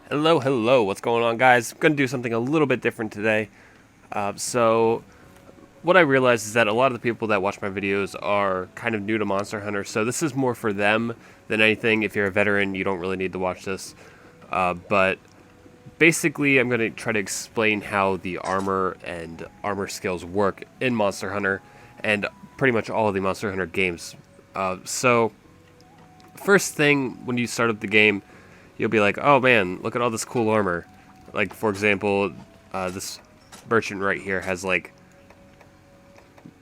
Hello, what's going on, guys? I'm going to do something a little bit different today. So what I realized is that a lot of the people that watch my videos are kind of new to Monster Hunter, so this is more for them than anything. If you're a veteran, you don't really need to watch this. But basically, I'm going to try to explain how the armor and armor skills work in Monster Hunter, and pretty much all of the Monster Hunter games. So first thing, when you start up the game, you'll be like, oh man, look at all this cool armor. Like, for example, this merchant right here has like,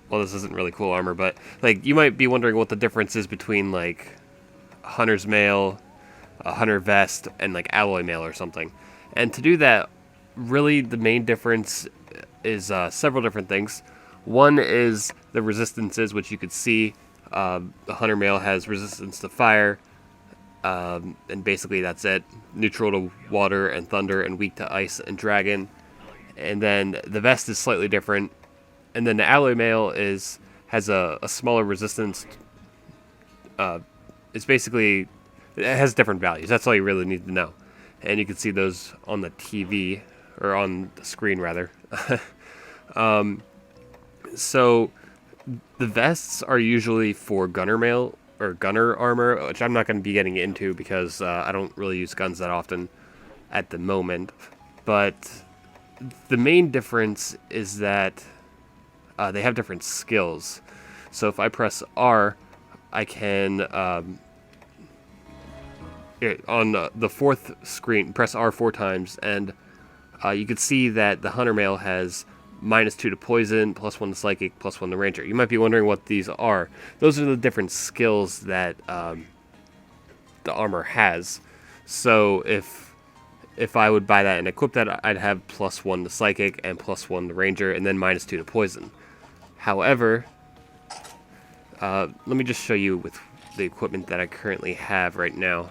well, this isn't really cool armor, but like, you might be wondering what the difference is between like a hunter's mail, a hunter vest, and like alloy mail or something. And to do that, really the main difference is several different things. One is the resistances, which you could see. The hunter mail has resistance to fire, and basically that's it. Neutral to water and thunder, and weak to ice and dragon. And then the vest is slightly different. And then the alloy mail has a smaller resistance. It's basically, it has different values. That's all you really need to know. And you can see those on the TV, or on the screen rather. So the vests are usually for gunner mail or gunner armor, which I'm not going to be getting into because I don't really use guns that often at the moment. But the main difference is that they have different skills. So if I press R, I can, on the fourth screen, press R 4 times, and you can see that the hunter mail has -2 to poison, +1 to psychic, +1 to ranger. You might be wondering what these are. Those are the different skills that the armor has. So if I would buy that and equip that, I'd have +1 to psychic and +1 to ranger, and then -2 to poison. However, let me just show you with the equipment that I currently have right now.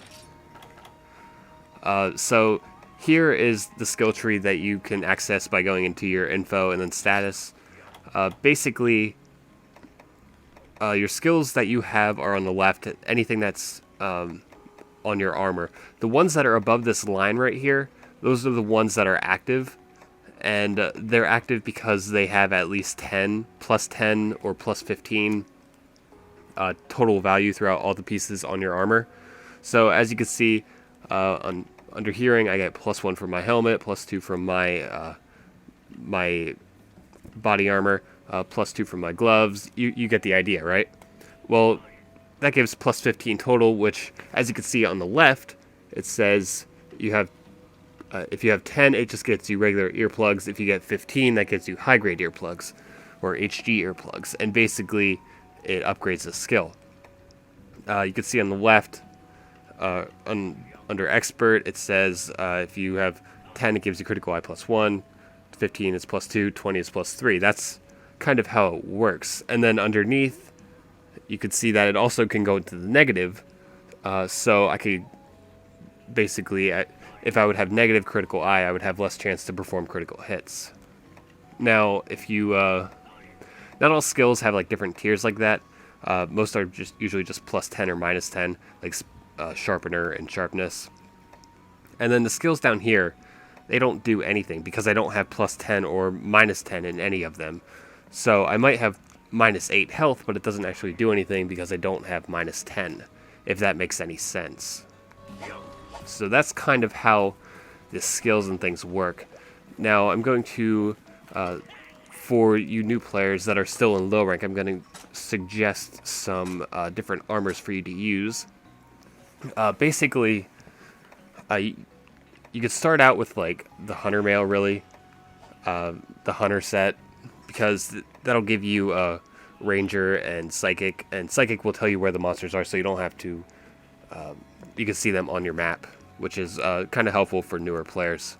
So here is the skill tree that you can access by going into your info and then status. Basically, your skills that you have are on the left. Anything that's on your armor. The ones that are above this line right here, those are the ones that are active. And they're active because they have at least 10, +10, or +15 total value throughout all the pieces on your armor. So as you can see, under hearing, I get +1 from my helmet, +2 from my my body armor, +2 from my gloves. You get the idea, right? Well, that gives +15 total, which, as you can see on the left, it says you have, if you have 10, it just gets you regular earplugs. If you get 15, that gives you high-grade earplugs, or HG earplugs, and basically it upgrades the skill. You can see on the left, under expert, it says if you have 10, it gives you critical eye +1, 15 is +2, 20 is +3. That's kind of how it works. And then underneath, you could see that it also can go into the negative. So I could basically, if I would have negative critical eye, I would have less chance to perform critical hits. Now, if you, not all skills have like different tiers like that. Most are just usually just +10 or -10, like Sharpener and Sharpness. And then the skills down here, they don't do anything because I don't have +10 or -10 in any of them. So I might have -8 health, but it doesn't actually do anything because I don't have -10, if that makes any sense. So that's kind of how the skills and things work. Now I'm going to, for you new players that are still in low rank, I'm going to suggest some different armors for you to use. Basically, you could start out with like the hunter mail, really, the hunter set, because that'll give you a ranger and psychic will tell you where the monsters are, so you don't have to. You can see them on your map, which is kind of helpful for newer players.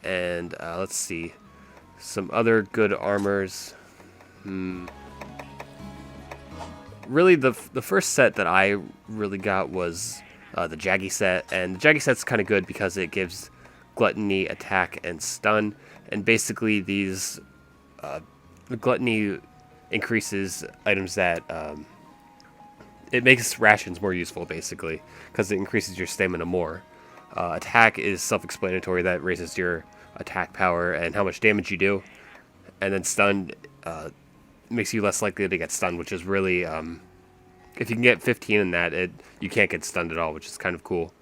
And let's see, some other good armors. Really, the first set that I really got was the Jaggi set, and the Jaggi set's kind of good because it gives gluttony, attack, and stun, and basically these the gluttony increases items that it makes rations more useful, basically, because it increases your stamina more. Attack is self-explanatory. That raises your attack power and how much damage you do. And then stun makes you less likely to get stunned, which is really... if you can get 15 in that, you can't get stunned at all, which is kind of cool.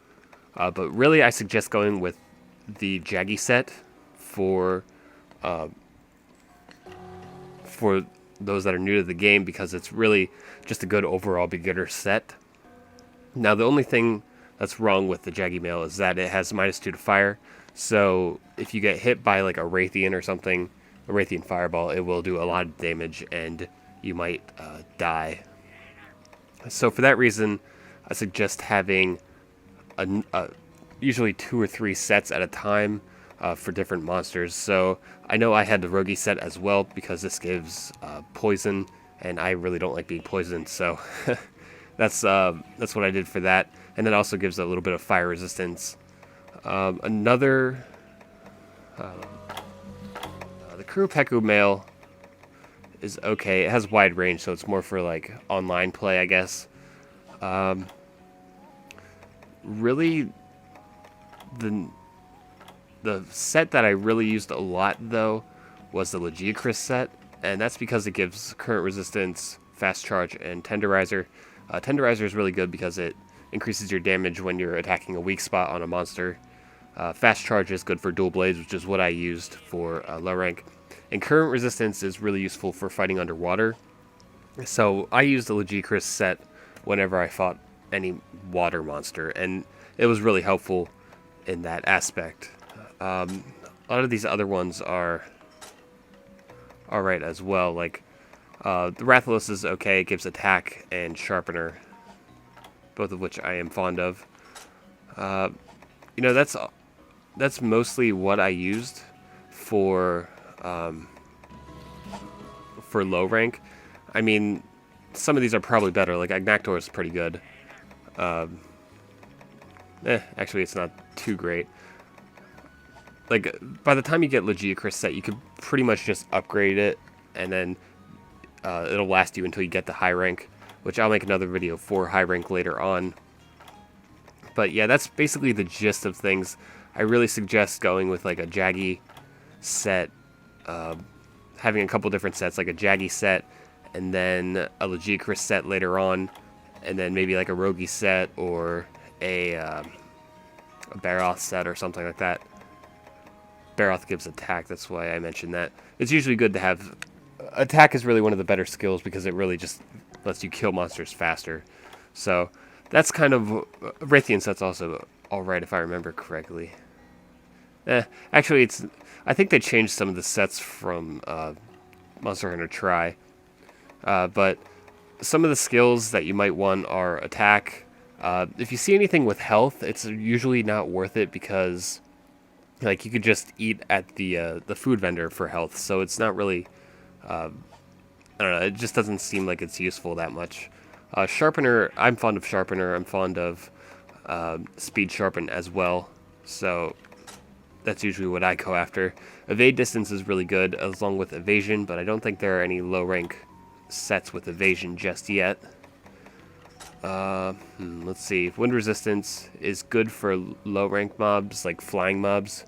But really, I suggest going with the Jaggi set for those that are new to the game, because it's really just a good overall beginner set. Now, the only thing that's wrong with the Jaggi mail is that it has -2 to fire. So if you get hit by like a Raytheon or something, a Raytheon fireball, it will do a lot of damage and you might die. So for that reason, I suggest having usually 2 or 3 sets at a time for different monsters. So I know I had the Rogi set as well because this gives poison, and I really don't like being poisoned, so that's what I did for that. And it also gives a little bit of fire resistance. The Kuropeku mail is okay. It has wide range, so it's more for like online play, I guess. Really, the set that I really used a lot, though, was the Lagiacrus set, and that's because it gives current resistance, fast charge, and tenderizer. Tenderizer is really good because it increases your damage when you're attacking a weak spot on a monster. Fast charge is good for dual blades, which is what I used for low rank. And current resistance is really useful for fighting underwater. So I used the Lagiacrus set whenever I fought any water monster, and it was really helpful in that aspect. A lot of these other ones are alright as well. Like the Rathalos is okay. It gives attack and Sharpener, both of which I am fond of. You know, that's mostly what I used for low rank. I mean, some of these are probably better. Like Agnactor is pretty good. Actually, it's not too great. Like, by the time you get Lagiacrus set, you could pretty much just upgrade it, and then it'll last you until you get the high rank, which I'll make another video for high rank later on. But yeah, that's basically the gist of things. I really suggest going with like a Jaggi set, having a couple different sets, like a Jaggi set, and then a Lagiacrus set later on, and then maybe like a Rogi set or a Baroth set or something like that. Baroth gives attack, that's why I mentioned that. It's usually good to have... Attack is really one of the better skills because it really just lets you kill monsters faster. So that's kind of... Raytheon set's also alright if I remember correctly. Actually, I think they changed some of the sets from Monster Hunter Tri. But some of the skills that you might want are attack. If you see anything with health, it's usually not worth it because... like, you could just eat at the food vendor for health, so it's not really, I don't know, it just doesn't seem like it's useful that much. Sharpener, I'm fond of Sharpener, I'm fond of Speed Sharpen as well, so that's usually what I go after. Evade Distance is really good, along with Evasion, but I don't think there are any low-rank sets with Evasion just yet. Let's see. Wind Resistance is good for low-rank mobs, like flying mobs,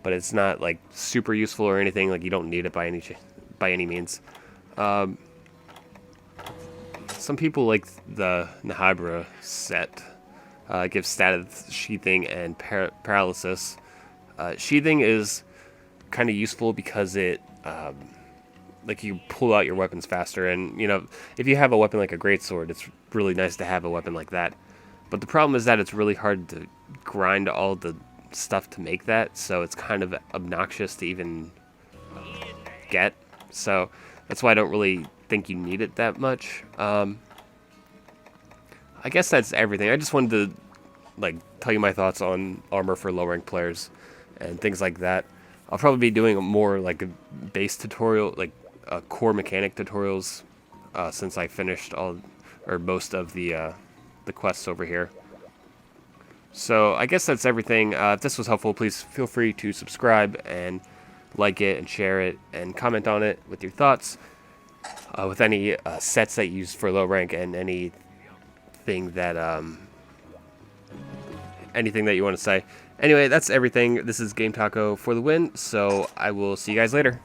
but it's not like super useful or anything. Like, you don't need it by any means. Some people like the Nahabra set. It gives status, sheathing, and paralysis. Sheathing is kind of useful because it like, you pull out your weapons faster, and you know, if you have a weapon like a greatsword, it's really nice to have a weapon like that. But the problem is that it's really hard to grind all the stuff to make that, so it's kind of obnoxious to even get. So that's why I don't really think you need it that much. I guess that's everything. I just wanted to like tell you my thoughts on armor for low rank players and things like that. I'll probably be doing more like a base tutorial, like core mechanic tutorials, since I finished all or most of the quests over here. So I guess that's everything. If this was helpful, please feel free to subscribe and like it and share it and comment on it with your thoughts, with any sets that you use for low rank and any anything that you want to say. Anyway, that's everything. This is Game Taco for the win, so I will see you guys later.